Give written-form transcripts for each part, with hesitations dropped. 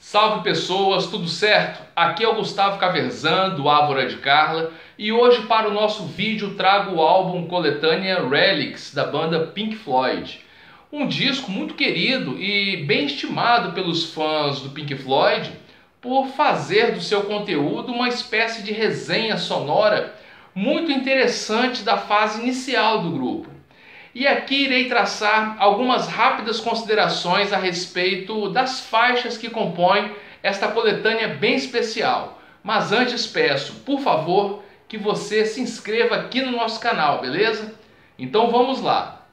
Salve pessoas, tudo certo? Aqui é o Gustavo Caverzan do Ávora de Carla e hoje para o nosso vídeo trago o álbum coletânea Relics da banda Pink Floyd. Um disco muito querido e bem estimado pelos fãs do Pink Floyd por fazer do seu conteúdo uma espécie de resenha sonora muito interessante da fase inicial do grupo. E aqui irei traçar algumas rápidas considerações a respeito das faixas que compõem esta coletânea bem especial. Mas antes peço, por favor, que você se inscreva aqui no nosso canal, beleza? Então vamos lá!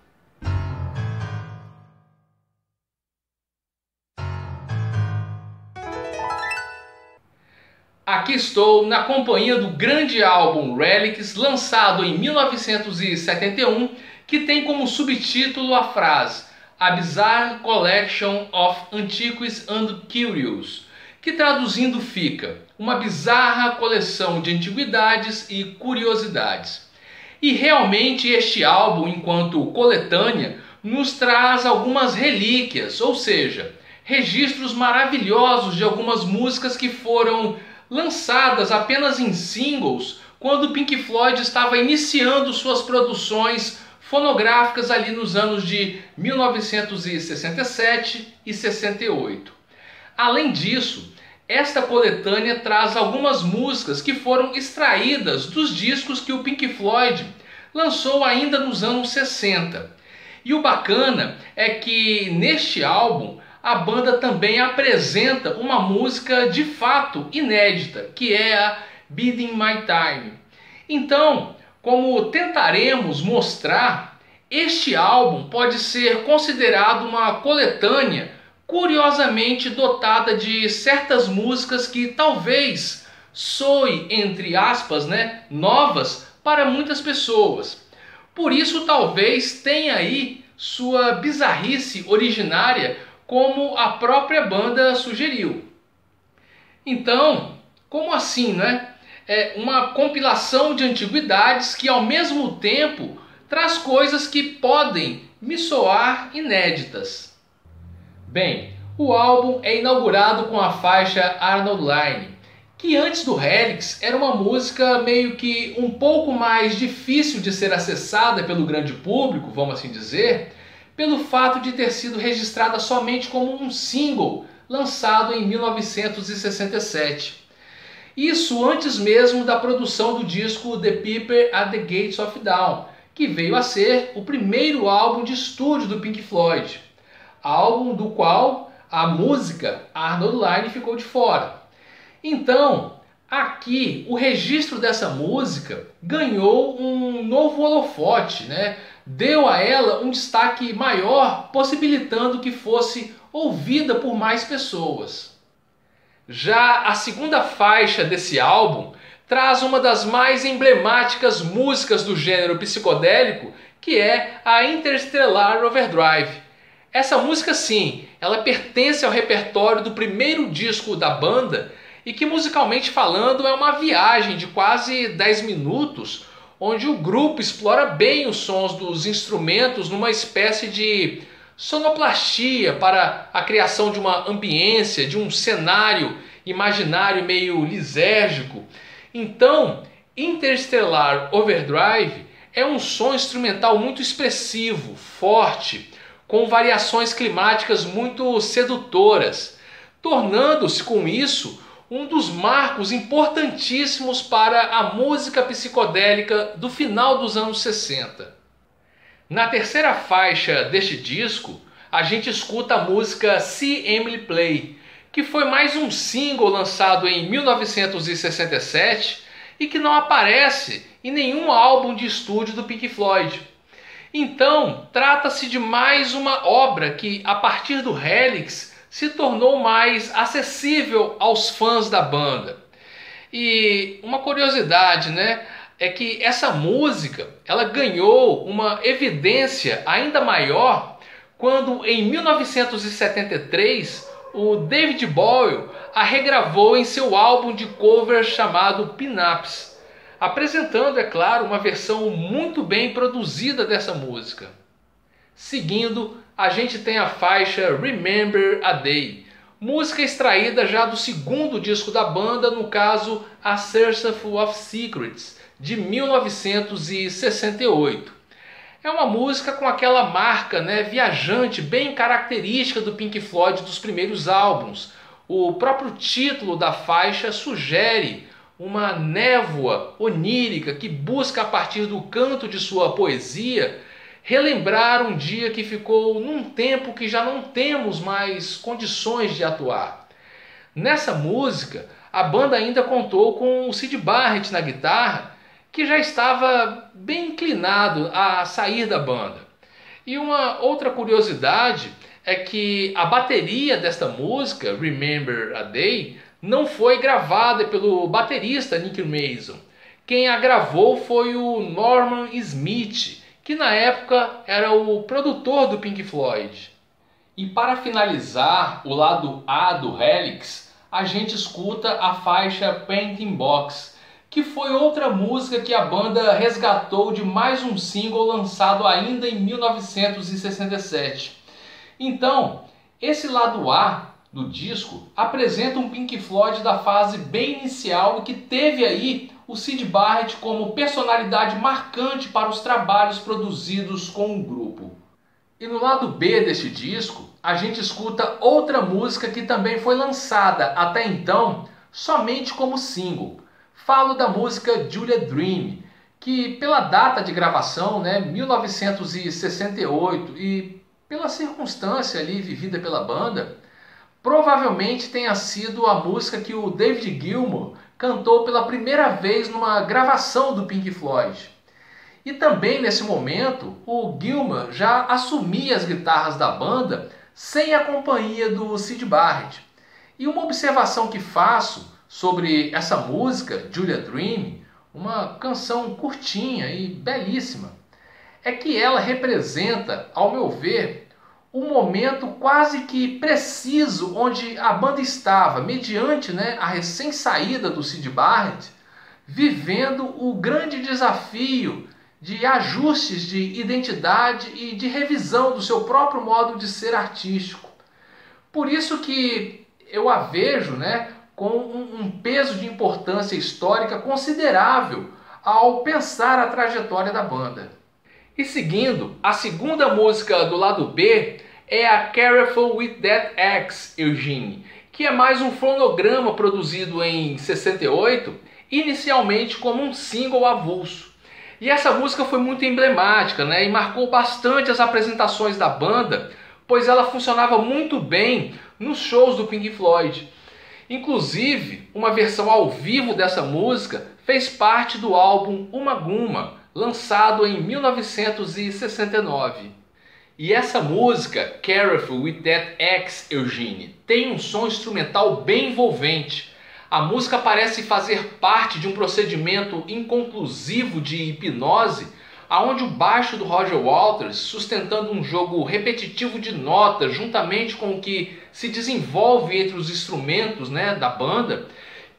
Aqui estou na companhia do grande álbum Relics, lançado em 1971, que tem como subtítulo a frase A Bizarre Collection of Antiques and Curios, que traduzindo fica uma bizarra coleção de antiguidades e curiosidades. E realmente este álbum, enquanto coletânea, nos traz algumas relíquias, ou seja, registros maravilhosos de algumas músicas que foram lançadas apenas em singles quando o Pink Floyd estava iniciando suas produções fonográficas ali nos anos de 1967 e 68. Além disso, esta coletânea traz algumas músicas que foram extraídas dos discos que o Pink Floyd lançou ainda nos anos 60. E o bacana é que neste álbum a banda também apresenta uma música de fato inédita, que é a Biding My Time. Então, como tentaremos mostrar, este álbum pode ser considerado uma coletânea curiosamente dotada de certas músicas que talvez soem, entre aspas, novas para muitas pessoas. Por isso talvez tenha aí sua bizarrice originária, como a própria banda sugeriu. Então, como assim, É uma compilação de antiguidades que ao mesmo tempo traz coisas que podem me soar inéditas. Bem, o álbum é inaugurado com a faixa Arnold Line, que antes do Relics era uma música meio que um pouco mais difícil de ser acessada pelo grande público, vamos assim dizer, pelo fato de ter sido registrada somente como um single lançado em 1967. Isso antes mesmo da produção do disco The Piper at the Gates of Dawn, que veio a ser o primeiro álbum de estúdio do Pink Floyd, álbum do qual a música Arnold Line ficou de fora. Então, aqui o registro dessa música ganhou um novo holofote, Deu a ela um destaque maior, possibilitando que fosse ouvida por mais pessoas. Já a segunda faixa desse álbum traz uma das mais emblemáticas músicas do gênero psicodélico, que é a Interstellar Overdrive. Essa música, sim, ela pertence ao repertório do primeiro disco da banda e que, musicalmente falando, é uma viagem de quase 10 minutos, onde o grupo explora bem os sons dos instrumentos numa espécie de sonoplastia para a criação de uma ambiência, de um cenário imaginário meio lisérgico. Então, Interstellar Overdrive é um som instrumental muito expressivo, forte, com variações climáticas muito sedutoras, tornando-se com isso um dos marcos importantíssimos para a música psicodélica do final dos anos 60. Na terceira faixa deste disco, a gente escuta a música See Emily Play, que foi mais um single lançado em 1967 e que não aparece em nenhum álbum de estúdio do Pink Floyd. Então, trata-se de mais uma obra que, a partir do Relics, se tornou mais acessível aos fãs da banda. E uma curiosidade, é que essa música ela ganhou uma evidência ainda maior quando, em 1973, o David Bowie a regravou em seu álbum de cover chamado Pin-Ups, apresentando, é claro, uma versão muito bem produzida dessa música. Seguindo, a gente tem a faixa Remember a Day, música extraída já do segundo disco da banda, no caso A Search of Secrets, de 1968. É uma música com aquela marca, né, viajante bem característica do Pink Floyd dos primeiros álbuns. O próprio título da faixa sugere uma névoa onírica que busca, a partir do canto de sua poesia, relembrar um dia que ficou num tempo que já não temos mais condições de atuar. Nessa música, a banda ainda contou com o Syd Barrett na guitarra, que já estava bem inclinado a sair da banda. E uma outra curiosidade é que a bateria desta música, Remember a Day, não foi gravada pelo baterista Nick Mason. Quem a gravou foi o Norman Smith, que na época era o produtor do Pink Floyd. E para finalizar o lado A do Helix, a gente escuta a faixa Painting Box, que foi outra música que a banda resgatou de mais um single lançado ainda em 1967. Então, esse lado A do disco apresenta um Pink Floyd da fase bem inicial, que teve aí o Syd Barrett como personalidade marcante para os trabalhos produzidos com o grupo. E no lado B deste disco, a gente escuta outra música que também foi lançada até então somente como single. Falo da música Julia Dream, que pela data de gravação, 1968, e pela circunstância ali vivida pela banda, provavelmente tenha sido a música que o David Gilmour cantou pela primeira vez numa gravação do Pink Floyd. E também nesse momento, o Gilmour já assumia as guitarras da banda sem a companhia do Syd Barrett. E uma observação que faço sobre essa música, Julia Dream, uma canção curtinha e belíssima, é que ela representa, ao meu ver, um momento quase que preciso onde a banda estava, mediante a recém-saída do Syd Barrett, vivendo o grande desafio de ajustes de identidade e de revisão do seu próprio modo de ser artístico. Por isso que eu a vejo com um peso de importância histórica considerável ao pensar a trajetória da banda. E seguindo, a segunda música do lado B é a Careful with That Axe, Eugene, que é mais um fonograma produzido em 68, inicialmente como um single avulso. E essa música foi muito emblemática, e marcou bastante as apresentações da banda, pois ela funcionava muito bem nos shows do Pink Floyd. Inclusive, uma versão ao vivo dessa música fez parte do álbum Uma Guma, lançado em 1969. E essa música, Careful with That Axe, Eugene, tem um som instrumental bem envolvente. A música parece fazer parte de um procedimento inconclusivo de hipnose, onde o baixo do Roger Waters, sustentando um jogo repetitivo de notas, juntamente com o que se desenvolve entre os instrumentos da banda,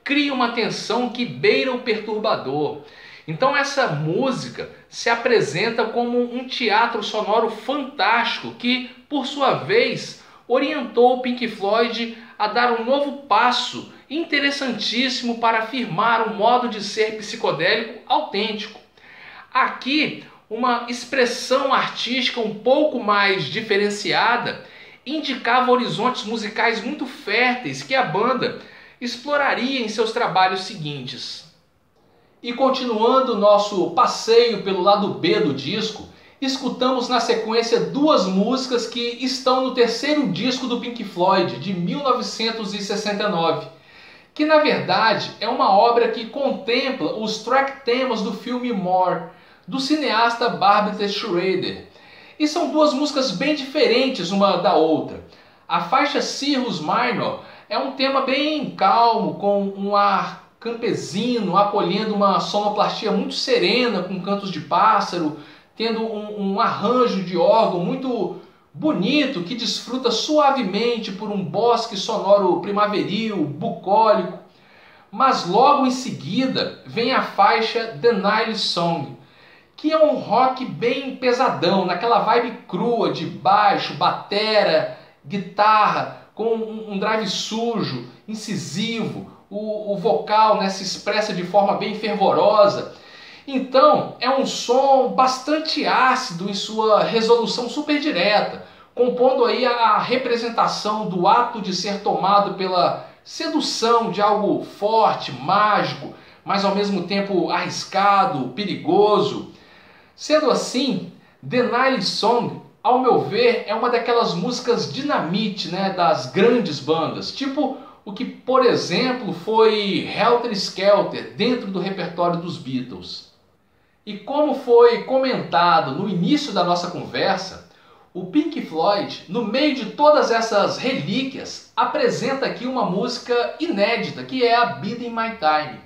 cria uma tensão que beira o perturbador. Então essa música se apresenta como um teatro sonoro fantástico que, por sua vez, orientou o Pink Floyd a dar um novo passo interessantíssimo para afirmar um modo de ser psicodélico autêntico. Aqui, uma expressão artística um pouco mais diferenciada indicava horizontes musicais muito férteis que a banda exploraria em seus trabalhos seguintes. E continuando nosso passeio pelo lado B do disco, escutamos na sequência duas músicas que estão no terceiro disco do Pink Floyd, de 1969, que na verdade é uma obra que contempla os track temas do filme More, do cineasta Barbara Schroeder. E são duas músicas bem diferentes uma da outra. A faixa Cirrus Minor é um tema bem calmo, com um ar campesino, acolhendo uma sonoplastia muito serena, com cantos de pássaro, tendo um arranjo de órgão muito bonito, que desfruta suavemente por um bosque sonoro primaveril, bucólico. Mas logo em seguida vem a faixa The Nile Song, que é um rock bem pesadão, naquela vibe crua de baixo, batera, guitarra, com um drive sujo, incisivo, o vocal, né, se expressa de forma bem fervorosa. Então é um som bastante ácido em sua resolução super direta, compondo aí a representação do ato de ser tomado pela sedução de algo forte, mágico, mas ao mesmo tempo arriscado, perigoso. Sendo assim, The Nile Song, ao meu ver, é uma daquelas músicas dinamite, né, das grandes bandas, tipo o que, por exemplo, foi Helter Skelter dentro do repertório dos Beatles. E como foi comentado no início da nossa conversa, o Pink Floyd, no meio de todas essas relíquias, apresenta aqui uma música inédita, que é a Bidin' My Time.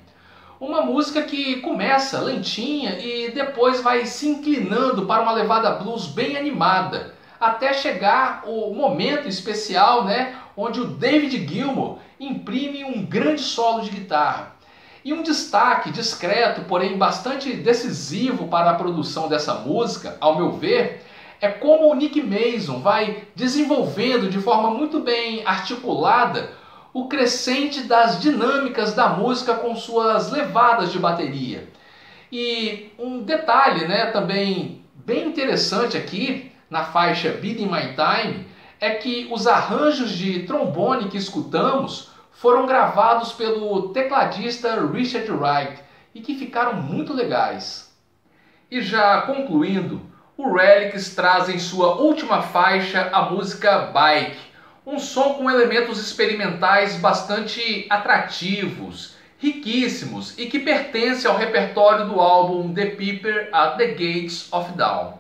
Uma música que começa lentinha e depois vai se inclinando para uma levada blues bem animada, até chegar o momento especial, né, onde o David Gilmour imprime um grande solo de guitarra. E um destaque discreto, porém bastante decisivo para a produção dessa música, ao meu ver, é como o Nick Mason vai desenvolvendo de forma muito bem articulada o crescente das dinâmicas da música com suas levadas de bateria. E um detalhe, né, também bem interessante aqui na faixa Bidin' My Time é que os arranjos de trombone que escutamos foram gravados pelo tecladista Richard Wright e que ficaram muito legais. E já concluindo, o Relix traz em sua última faixa a música Bike, um som com elementos experimentais bastante atrativos, riquíssimos e que pertence ao repertório do álbum The Piper at the Gates of Dawn.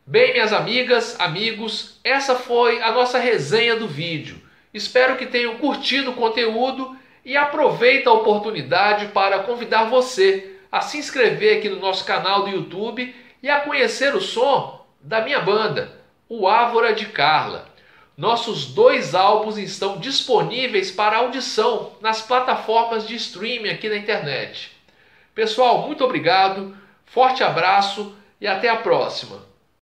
Bem, minhas amigas, amigos, essa foi a nossa resenha do vídeo. Espero que tenham curtido o conteúdo e aproveito a oportunidade para convidar você a se inscrever aqui no nosso canal do YouTube e a conhecer o som da minha banda, o Ávora de Carla. Nossos 2 álbuns estão disponíveis para audição nas plataformas de streaming aqui na internet. Pessoal, muito obrigado, forte abraço e até a próxima.